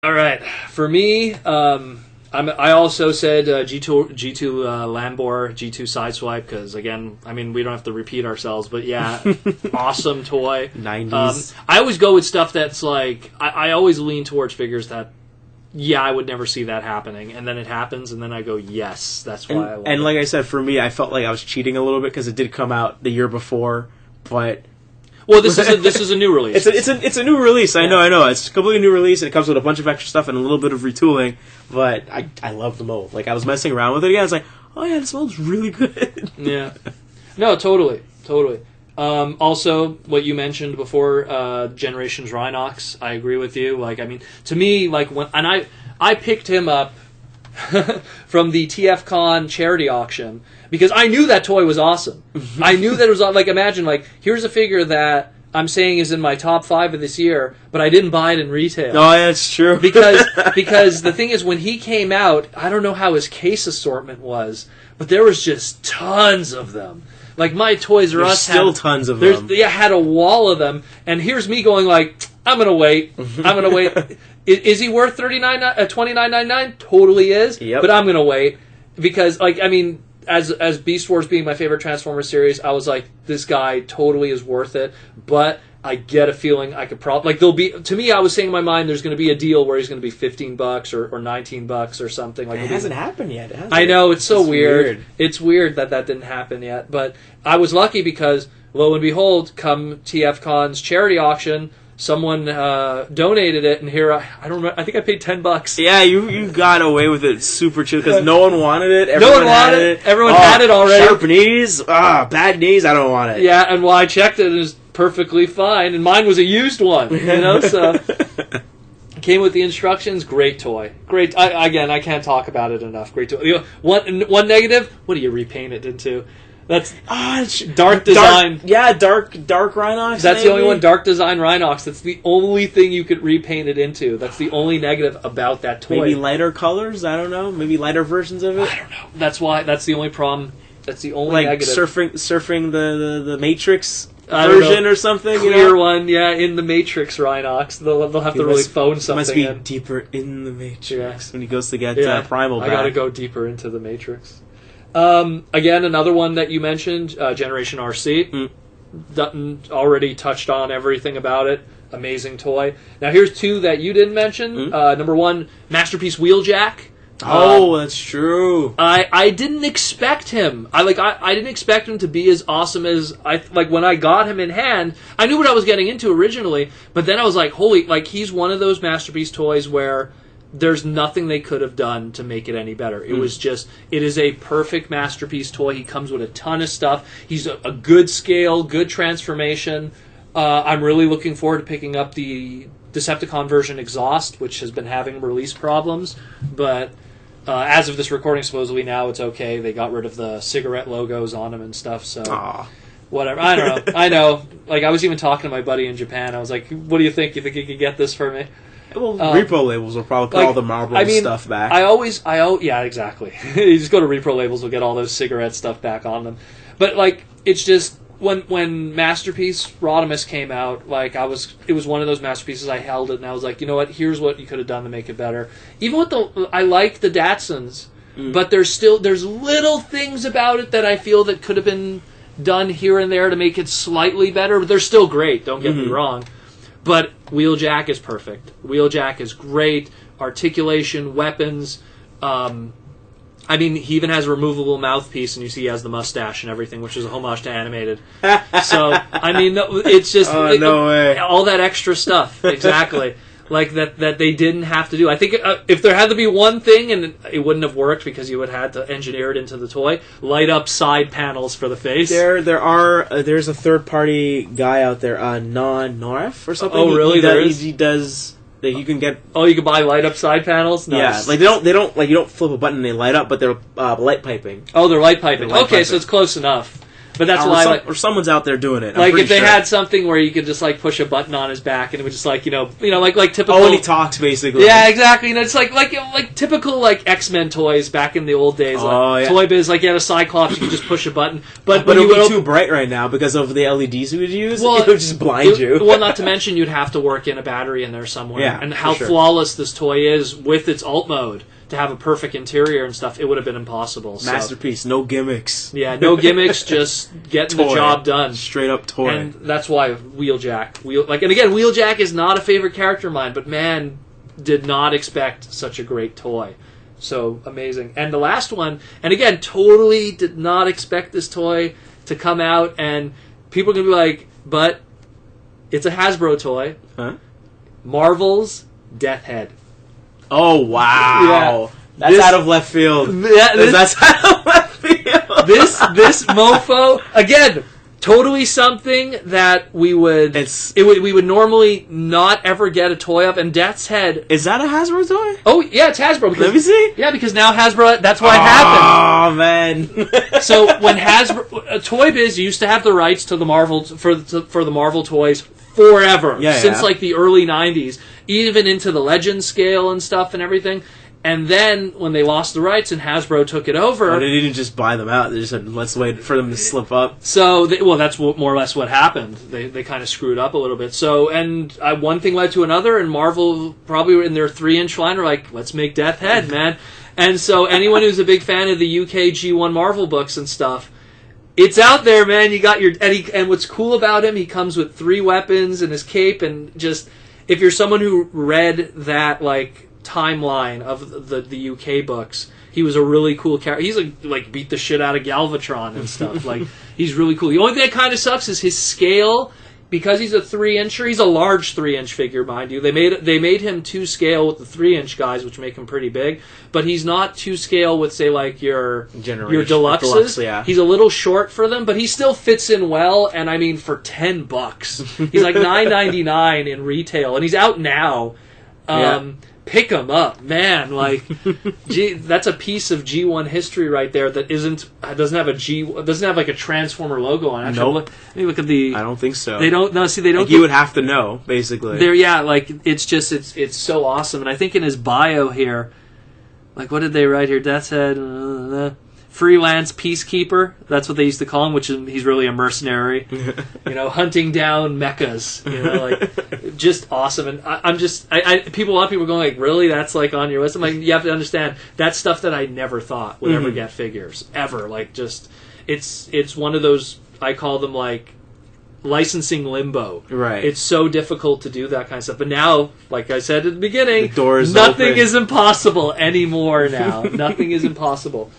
All right, for me, I also said G2 Lambor, G2 Sideswipe, because again, I mean, we don't have to repeat ourselves, but yeah, awesome toy. 90s. I always go with stuff that's like, I always lean towards figures that, yeah, I would never see that happening, and then it happens, and then I go, yes, that's why I love it. And like I said, for me, I felt like I was cheating a little bit because it did come out the year before, but... Well, this is a new release. It's a new release. I know. It's a completely new release, and it comes with a bunch of extra stuff and a little bit of retooling. But I love the mold. Like, I was messing around with it again. I was like, oh yeah, this mold's really good. Yeah. No, totally. Also, what you mentioned before, Generations Rhinox, I agree with you. Like, I mean, to me, like I picked him up from the TFCon charity auction. Because I knew that toy was awesome. I knew that it was, like, imagine, like, here's a figure that I'm saying is in my top 5 of this year, but I didn't buy it in retail. Oh, yeah, that's true. Because the thing is, when he came out, I don't know how his case assortment was, but there was just tons of them. Like, my Toys R Us still tons of them. Yeah, had a wall of them, and here's me going like, I'm gonna wait. Is he worth $29.99? Totally is. Yep. But I'm gonna wait because, like, I mean, as Beast Wars being my favorite Transformers series, I was like, this guy totally is worth it. But I get a feeling I could probably, like, there'll be, to me, I was saying in my mind, there's going to be a deal where he's going to be $15 or $19 or something. Like, it hasn't happened yet. I know, it's so weird. It's weird that didn't happen yet. But I was lucky because, lo and behold, come TFCon's charity auction, someone donated it, and here I don't remember. I think I paid $10. Yeah, you got away with it super cheap because no one wanted it. Everyone wanted it. Everyone had it already. Sharp knees, bad knees. I don't want it. Yeah, and I checked it, and it was perfectly fine, and mine was a used one. You know, so came with the instructions. Great toy. Great. I can't talk about it enough. Great toy. You know, one negative. What do you repaint it into? That's dark design. Dark Rhinox. That's the only one. Dark design Rhinox. That's the only thing you could repaint it into. That's the only negative about that toy. Maybe lighter colors. I don't know. Maybe lighter versions of it. I don't know. That's why. That's the only problem. That's the only negative. Surfing the Matrix version or something. Clear one, yeah, in the Matrix Rhinox. They'll have to really phone something. Must be deeper in the Matrix when he goes to get Primal back. I got to go deeper into the Matrix. Again, another one that you mentioned, Generation RC. Dutton already touched on everything about it. Amazing toy. Now here's two that you didn't mention. Number one, Masterpiece Wheeljack. Oh, that's true. I didn't expect him. I didn't expect him to be as awesome as when I got him in hand. I knew what I was getting into originally, but then I was like, holy, like, he's one of those Masterpiece toys where there's nothing they could have done to make it any better. It was just, it is a perfect Masterpiece toy. He comes with a ton of stuff. He's a good scale, good transformation. I'm really looking forward to picking up the Decepticon version Exhaust, which has been having release problems. But as of this recording, supposedly now it's okay. They got rid of the cigarette logos on him and stuff, so... Aww. Whatever. I don't know. I know. Like, I was even talking to my buddy in Japan. I was like, what do you think? You think you could get this for me? Well, Repro Labels will probably put all the Marlboro stuff back. Yeah, exactly. You just go to Repro Labels, we'll get all those cigarette stuff back on them. But, like, it's just, when Masterpiece Rodimus came out, like, it was one of those masterpieces. I held it, and I was like, you know what, here's what you could have done to make it better. Even with I like the Datsuns, but there's little things about it that I feel that could have been done here and there to make it slightly better, but they're still great, don't get me wrong. But Wheeljack is perfect. Wheeljack is great. Articulation, weapons. I mean, he even has a removable mouthpiece, and you see he has the mustache and everything, which is a homage to Animated. So, I mean, it's just... no way. All that extra stuff, exactly. Like, that they didn't have to do. I think if there had to be one thing, and it wouldn't have worked because you would have had to engineer it into the toy, light up side panels for the face. There's a third-party guy out there, Noref or something. Oh, really? He does... That you can get. Oh, you can buy light up side panels. Nice. Yeah, like they don't like you don't flip a button and they light up, but they're light piping. Oh, they're light piping. Okay, so it's close enough. But that's why, or someone's out there doing it. Like if they had something where you could just like push a button on his back and it would just like like typical. Oh, and he talks basically. Yeah, exactly. It's like typical like X-Men toys back in the old days. Like, Toy Biz, like you had a Cyclops, you could just push a button. But it would be too bright right now because of the LEDs we would use. Well, it would just blind you. Well, not to mention you'd have to work in a battery in there somewhere. Yeah, and how flawless this toy is with its alt mode. To have a perfect interior and stuff, it would have been impossible. Masterpiece, no gimmicks. Yeah, no gimmicks, just getting the job done. Straight up toy. And that's why Wheeljack. And again, Wheeljack is not a favorite character of mine, but man, did not expect such a great toy. So amazing. And the last one, and again, totally did not expect this toy to come out, and people are going to be like, but it's a Hasbro toy. Huh? Marvel's Death Head. Oh, wow. Yeah. That's out of left field. That's out of left field. This mofo, again, totally something that we would normally not ever get a toy of, and Death's Head. Is that a Hasbro toy? Oh, yeah, it's Hasbro. Because, let me see. Yeah, because now Hasbro, that's why it happened. Oh, man. So when Hasbro, Toy Biz used to have the rights to the Marvel, for the Marvel toys forever. Since like the early 90s. Even into the Legend scale and stuff and everything. And then, when they lost the rights and Hasbro took it over... they didn't just buy them out. They just said, let's wait for them to slip up. So, that's more or less what happened. They kind of screwed up a little bit. So, and one thing led to another, and Marvel, probably in their 3-inch line, were like, let's make Death Head, man. And so, anyone who's a big fan of the UK G1 Marvel books and stuff... It's out there, man. You got your... And what's cool about him, he comes with 3 weapons and his cape, and just... If you're someone who read that like timeline of the UK books, he was a really cool character. He's like beat the shit out of Galvatron and stuff. Like he's really cool. The only thing that kind of sucks is his scale, because he's a 3-incher. He's a large 3-inch figure, mind you. They made him 2 scale with the 3-inch guys, which make him pretty big. But he's not 2 scale with say like your deluxes. Deluxe, yeah. He's a little short for them, but he still fits in well. And I mean, for $10, he's like $9.99 in retail, and he's out now. Pick him up, man! Like, that's a piece of G1 history right there. That doesn't have like a Transformer logo on it. Actually, nope. Let me look at the. I don't think so. They don't. No, see, they don't. Like you would have to know, basically. It's so awesome, and I think in his bio here, like, what did they write here? Death's Head. Freelance peacekeeper, that's what they used to call him, which is he's really a mercenary, hunting down mechas, like just awesome. And a lot of people are going like, really, that's like on your list? I'm like, you have to understand that's stuff that I never thought would ever get figures ever. Like, just it's one of those, I call them like licensing limbo. Right. It's so difficult to do that kind of stuff. But now, like I said at the beginning, the doors nothing open. is impossible anymore now. Nothing is impossible.